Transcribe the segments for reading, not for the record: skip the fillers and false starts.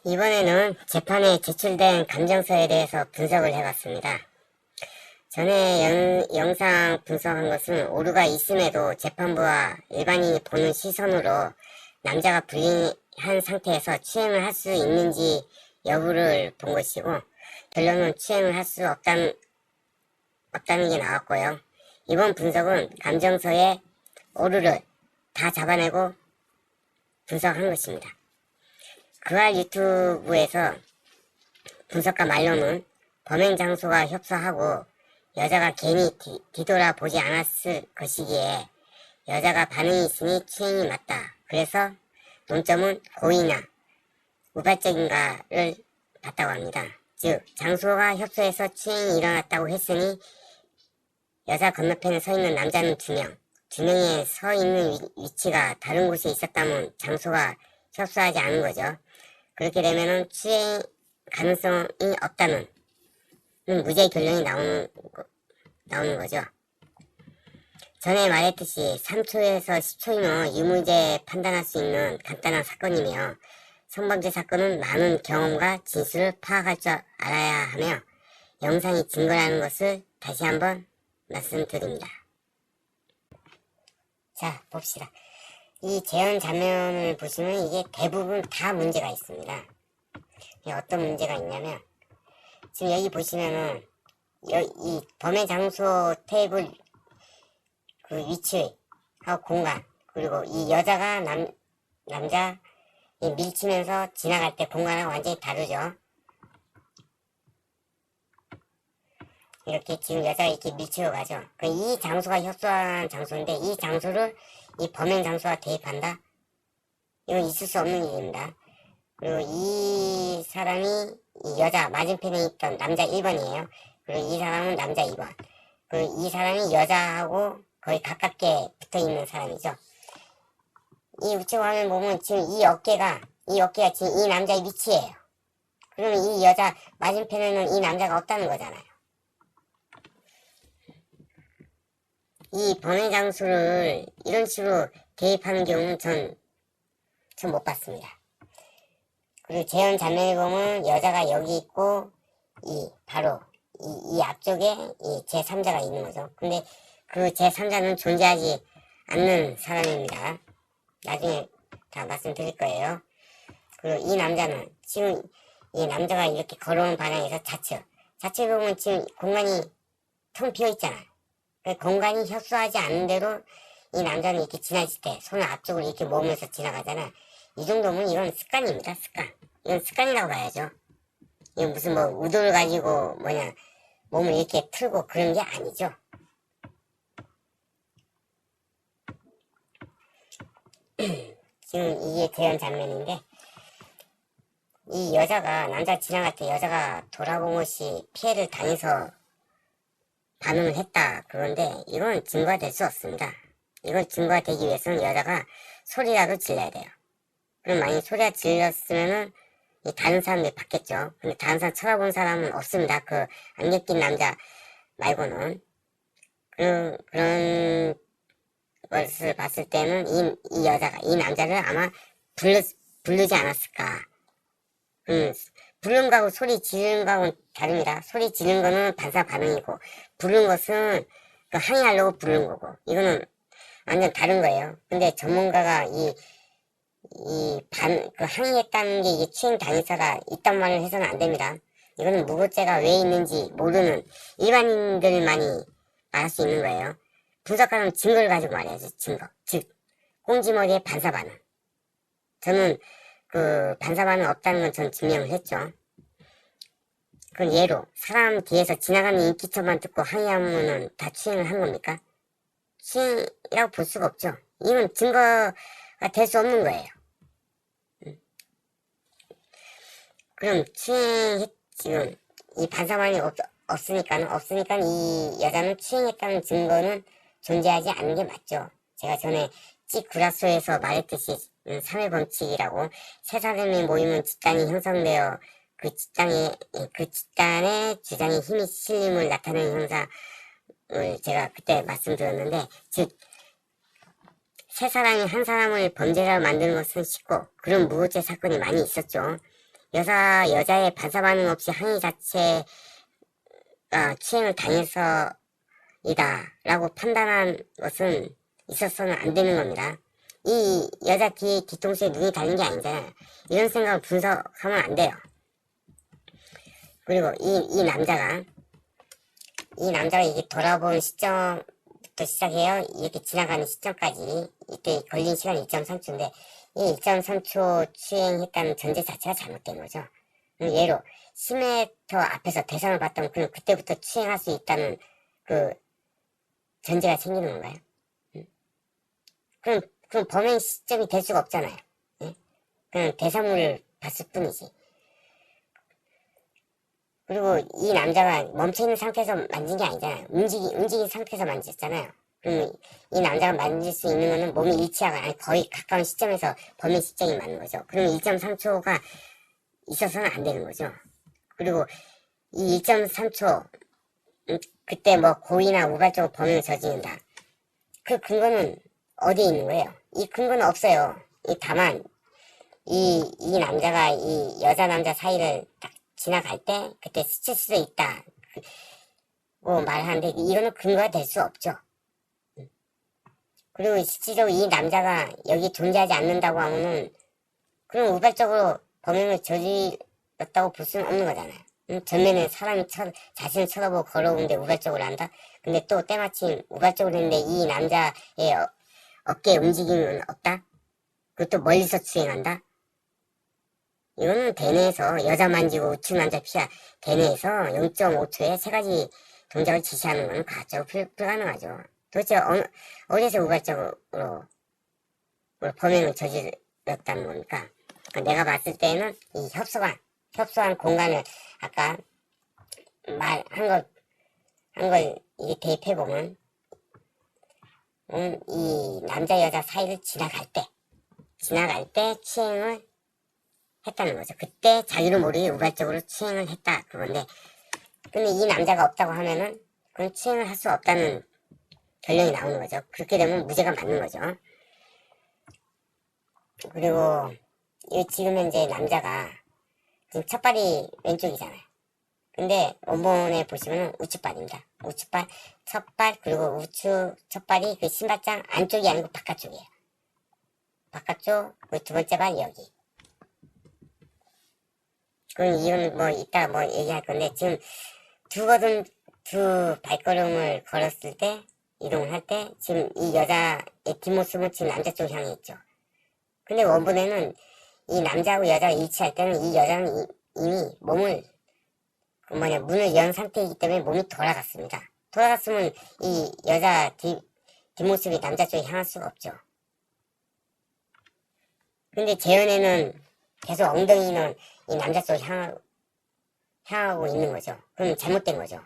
이번에는 재판에 제출된 감정서에 대해서 분석을 해봤습니다. 전에 영상 분석한 것은 오류가 있음에도 재판부와 일반인이 보는 시선으로 남자가 불리한 상태에서 추행을 할 수 있는지 여부를 본 것이고, 결론은 추행을 할 수 없다는 게 나왔고요. 이번 분석은 감정서의 오류를 다 잡아내고 분석한 것입니다. 그할 유튜브에서 분석가 말로는 범행 장소가 협소하고 여자가 괜히 뒤돌아보지 않았을 것이기에 여자가 반응이 있으니 추행이 맞다. 그래서 논점은 고의나 우발적인가를 봤다고 합니다. 즉 장소가 협소해서 추행이 일어났다고 했으니 여자 건너편에 서 있는 남자는 2명, 2명이 서 있는 위치가 다른 곳에 있었다면 장소가 협소하지 않은 거죠. 그렇게 되면은 추행 가능성이 없다는 무죄 결론이 나오는 거죠. 전에 말했듯이 3초에서 10초이면 유무죄 판단할 수 있는 간단한 사건이며, 성범죄 사건은 많은 경험과 진술을 파악할 줄 알아야 하며 영상이 증거라는 것을 다시 한번 말씀드립니다. 자, 봅시다. 이 재현 장면을 보시면 이게 대부분 다 문제가 있습니다. 어떤 문제가 있냐면, 지금 여기 보시면은 이 범행 장소 테이블 그 위치하고 공간, 그리고 이 여자가 남자 밀치면서 지나갈 때 공간하고 완전히 다르죠. 이렇게 지금 여자가 이렇게 밀치고 가죠. 이 장소가 협소한 장소인데 이 장소를 이 범행 장소와 대입한다? 이건 있을 수 없는 일입니다. 그리고 이 사람이 이 여자 맞은편에 있던 남자 1번이에요. 그리고 이 사람은 남자 2번. 그리고 이 사람이 여자하고 거의 가깝게 붙어있는 사람이죠. 이 우측 화면 보면 지금 이 어깨가 지금 이 남자의 위치예요. 그러면 이 여자 맞은편에는 이 남자가 없다는 거잖아요. 이 범행 장소를 이런 식으로 대입하는 경우는 전 못 봤습니다. 그리고 재현 장면을 보면 여자가 여기 있고 바로 이 앞쪽에 이 제3자가 있는 거죠. 근데 그 제3자는 존재하지 않는 사람입니다. 나중에 다 말씀드릴 거예요. 그리고 이 남자는 지금 이 남자가 이렇게 걸어온 방향에서 좌측 보면 지금 공간이 텅 비어 있잖아요. 공간이 협소하지 않은 대로 이 남자는 이렇게 지나칠 때 손을 앞쪽으로 이렇게 모으면서 지나가잖아. 이 정도면 이건 습관입니다. 습관. 이건 습관이라고 봐야죠. 이건 무슨 뭐 의도를 가지고 몸을 이렇게 틀고 그런 게 아니죠. 지금 이게 재현 장면인데, 이 여자가 남자 지나갈 때 여자가 돌아본 것이 피해를 당해서 반응을 했다 그런데 이건 증거가 될 수 없습니다. 이건 증거가 되기 위해서는 여자가 소리라도 질러야 돼요. 그럼 만약에 소리가 질렀으면은 다른 사람들이 봤겠죠. 근데 다른 사람 쳐다본 사람은 없습니다. 그 안경 낀 남자 말고는. 그런 것을 봤을 때는 이 여자가 이 남자를 아마 부르지 않았을까. 부른 거하고 소리 지르는 거하고는 다릅니다. 소리 지르는 거는 반사 반응이고, 부른 것은 그 항의하려고 부른 거고, 이거는 완전 다른 거예요. 근데 전문가가 그 항의했다는 게 이게 추행 당해서가 있단 말을 해서는 안 됩니다. 이거는 무고죄가 왜 있는지 모르는 일반인들만이 말할 수 있는 거예요. 분석하는 증거를 가지고 말해야지, 증거. 즉, 꽁지머리의 반사 반응. 저는 그 반사 반응 없다는 건 전 증명을 했죠. 그건 예로 사람 뒤에서 지나가는 인기척만 듣고 항의하면은 다 추행을 한 겁니까? 추행이라고 볼 수가 없죠. 이건 증거가 될 수 없는 거예요. 그럼 지금 이 반사반이 없으니까 이 여자는 추행했다는 증거는 존재하지 않는 게 맞죠. 제가 전에 찌구라소에서 말했듯이 3회 범칙이라고, 세 사람이 모이면 집단이 형성되어 그 집단의 주장에 힘이 실림을 나타내는 형상을 제가 그때 말씀드렸는데, 즉 세 사람이 한 사람을 범죄자로 만드는 것은 쉽고, 그런 무고죄 사건이 많이 있었죠. 여자의 반사 반응 없이 항의 자체가 추행을 당해서이다 라고 판단한 것은 있어서는 안 되는 겁니다. 이 여자 뒤통수에 눈이 달린 게 아니잖아요. 이런 생각을 분석하면 안 돼요. 그리고 이 남자가 이게 돌아본 시점부터 시작해요. 이렇게 지나가는 시점까지 이때 걸린 시간이 2.3초인데 이 2.3초 추행했다는 전제 자체가 잘못된 거죠. 예로 10m 앞에서 대상을 봤다면 그럼 그때부터 추행할 수 있다는 그 전제가 생기는 건가요? 그럼 범행 시점이 될 수가 없잖아요. 예? 그냥 대상물을 봤을 뿐이지. 그리고 이 남자가 멈춰있는 상태에서 만진 게 아니잖아요. 움직인 상태에서 만졌잖아요. 그럼 이 남자가 만질 수 있는 거는 몸이 일치하가 아니 거의 가까운 시점에서 범행 시점이 맞는 거죠. 그러면 2.3초가 있어서는 안 되는 거죠. 그리고 이 2.3초 그때 뭐 고의나 우발적으로 범행을 저지른다. 그 근거는 어디에 있는 거예요? 이 근거는 없어요. 다만 이 남자가 이 여자 남자 사이를 딱 지나갈 때 그때 스칠 수도 있다 뭐 말하는데 이거는 근거가 될 수 없죠. 그리고 실질적으로 이 남자가 여기 존재하지 않는다고 하면은 그럼 우발적으로 범행을 저질렀다고 볼 수는 없는 거잖아요. 전면에 사람이 자신을 쳐다보고 걸어오는데 우발적으로 한다? 근데 또 때마침 우발적으로 했는데 이 남자의 어깨 움직임은 없다? 그것도 멀리서 추행한다? 이거는 대내에서 여자 만지고 우측 남자 피하 대내에서 0.5초에 세 가지 동작을 지시하는 건 과학적으로 불가능하죠. 도대체 어디서 우발적으로 범행을 저질렀다는 겁니까? 그러니까 내가 봤을 때는 이 협소한 공간을 아까 말한 걸 이게 대입해보면 이 남자 여자 사이를 지나갈 때 추행을 했다는 거죠. 그때 자기도 모르게 우발적으로 추행을 했다 그건데 근데 이 남자가 없다고 하면은 그건 추행을 할 수 없다는 결론이 나오는 거죠. 그렇게 되면 무죄가 맞는 거죠. 그리고 지금 현재 남자가 지금 첫발이 왼쪽이잖아요. 근데 원본에 보시면 우측발입니다. 우측발, 첫발, 그리고 우측 첫발이 그 신발장 안쪽이 아니고 바깥쪽이에요. 바깥쪽, 그 두 번째 발 여기. 그럼 이건 뭐 이따 뭐 얘기할 건데 지금 두 발걸음을 걸었을 때 이동을 할 때 지금 이 여자의 뒷모습은 지금 남자 쪽 향해 있죠. 근데 원본에는 이 남자하고 여자가 일치할 때는 이 여자는 이미 문을 연 상태이기 때문에 몸이 돌아갔습니다. 돌아갔으면 이 여자 뒷모습이 남자 쪽에 향할 수가 없죠. 근데 재현에는 계속 엉덩이는 이 남자 쪽에 향하고 있는 거죠. 그럼 잘못된 거죠.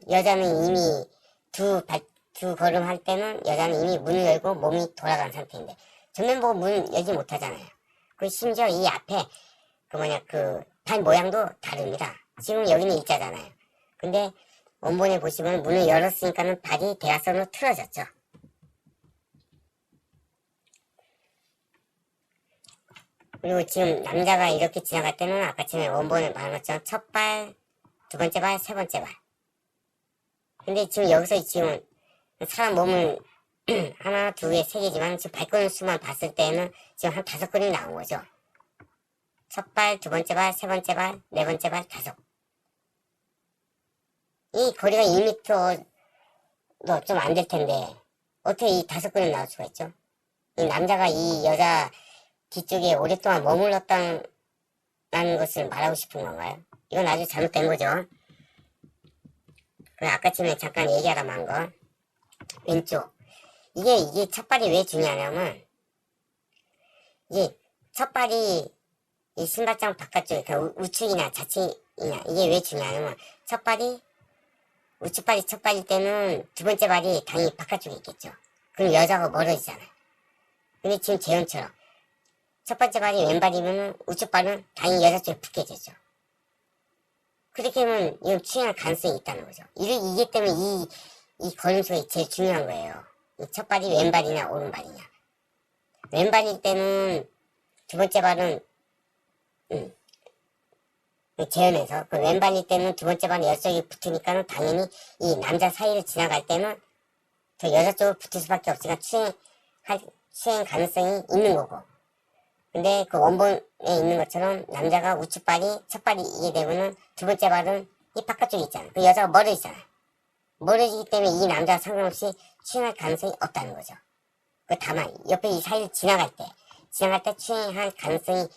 여자는 이미 두 걸음 할 때는 여자는 이미 문을 열고 몸이 돌아간 상태인데 전면 보고 문 열지 못하잖아요. 그 심지어 이 앞에 발 모양도 다릅니다. 지금 여기는 일자잖아요. 근데 원본에 보시면 문을 열었으니까는 발이 대각선으로 틀어졌죠. 그리고 지금 남자가 이렇게 지나갈 때는 아까 전에 원본에 말한 것처럼 첫 발, 두 번째 발, 세 번째 발. 근데 지금 여기서 지금 사람 몸을 하나, 두 개, 세 개지만 지금 발걸음 수만 봤을 때는 지금 한 5걸음이 나온 거죠. 첫 발, 두 번째 발, 세 번째 발, 네 번째 발, 5. 이 거리가 2m도 좀 안 될 텐데 어떻게 이 5걸음 나올 수가 있죠? 이 남자가 이 여자 뒤쪽에 오랫동안 머물렀다는 것을 말하고 싶은 건가요? 이건 아주 잘못된 거죠. 아까 전에 잠깐 얘기하다 만 거. 왼쪽. 이게 첫 발이 왜 중요하냐면, 이게 첫 발이 이 신발장 바깥쪽에, 그러니까 우측이나 좌측이냐, 이게 왜 중요하냐면, 우측발이 첫 발일 때는 두 번째 발이 당연히 바깥쪽에 있겠죠. 그럼 여자가 멀어지잖아요. 근데 지금 재현처럼, 첫 번째 발이 왼발이면 우측발은 당연히 여자 쪽에 붙게 되죠. 그렇게 하면 이건 추행할 가능성이 있다는 거죠. 이게 때문에 이 걸음수가 제일 중요한 거예요. 이 첫 발이 왼발이냐 오른발이냐. 왼발일 때는 두 번째 발은 재현해서 그 왼발일 때는 두 번째 발에 여쪽이 붙으니까는 당연히 이 남자 사이를 지나갈 때는 저 여자 쪽으로 붙을 수밖에 없으니까 추행 가능성이 있는 거고. 근데 그 원본에 있는 것처럼 남자가 우측발이 첫 발이게 되면은 두 번째 발은 이 바깥쪽에 있잖아. 그 여자가 멀어지잖아. 멀어지기 때문에 이 남자가 상관없이 추행할 가능성이 없다는 거죠. 그 다만 옆에 이 사이를 지나갈 때 추행할 가능성이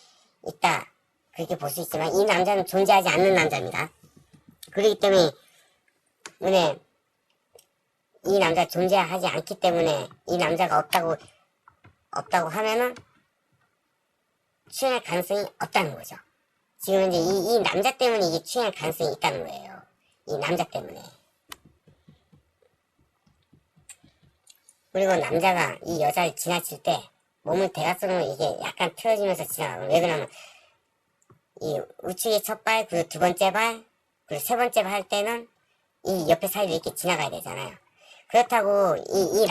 있다. 그렇게 볼 수 있지만 이 남자는 존재하지 않는 남자입니다. 그렇기 때문에 이 남자가 존재하지 않기 때문에 이 남자가 없다고 하면은 추행할 가능성이 없다는 거죠. 지금 이제 이 남자 때문에 이게 추행할 가능성이 있다는 거예요. 이 남자 때문에. 그리고 남자가 이 여자를 지나칠 때 몸을 대각선으로 이게 약간 틀어지면서 지나가고, 왜 그러냐면 이 우측의 첫 발, 그리고 두 번째 발, 그리고 세 번째 발 할 때는 이 옆에 사이를 이렇게 지나가야 되잖아요. 그렇다고 이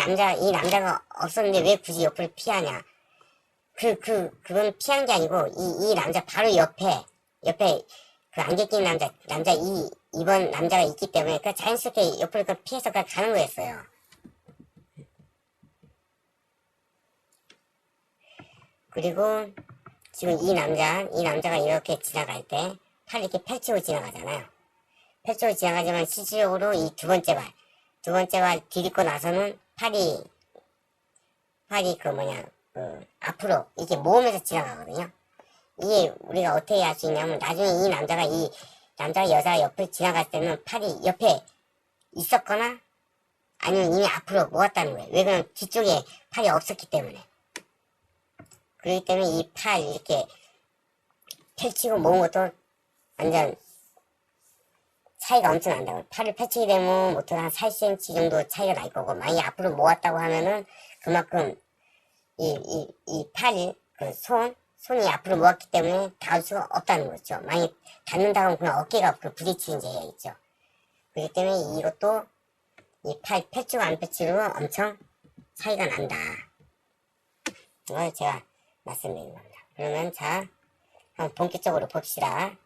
남자가 없었는데 왜 굳이 옆을 피하냐? 그건 피한 게 아니고 이 남자 바로 옆에 그 안개 낀 남자 2번 남자가 있기 때문에 그 자연스럽게 옆을 피해서 가는 거였어요. 그리고 지금 이 남자가 이렇게 지나갈 때 팔을 이렇게 펼치고 지나가잖아요. 펼치고 지나가지만 실질적으로 이 두 번째 발 디딛고 나서는 팔이 앞으로 이렇게 모으면서 지나가거든요. 이게 우리가 어떻게 할 수 있냐면 나중에 이 남자가 여자 옆을 지나갈 때는 팔이 옆에 있었거나 아니면 이미 앞으로 모았다는 거예요. 왜 그러면 뒤쪽에 팔이 없었기 때문에. 그렇기 때문에 이 팔 이렇게 펼치고 모은 것도 완전 차이가 엄청 난다고. 팔을 펼치게 되면 보통 한 4cm 정도 차이가 날 거고, 만약에 앞으로 모았다고 하면은 그만큼 이 팔이 손이 앞으로 모았기 때문에 닿을 수가 없다는 거죠. 만약에 닿는다고 하면 그냥 어깨가 부딪히는 제약이죠. 그렇기 때문에 이것도 이 팔 펼치고 안 펼치고 엄청 차이가 난다. 이걸 제가 말씀드린 겁니다. 그러면 자, 한번 본격적으로 봅시다.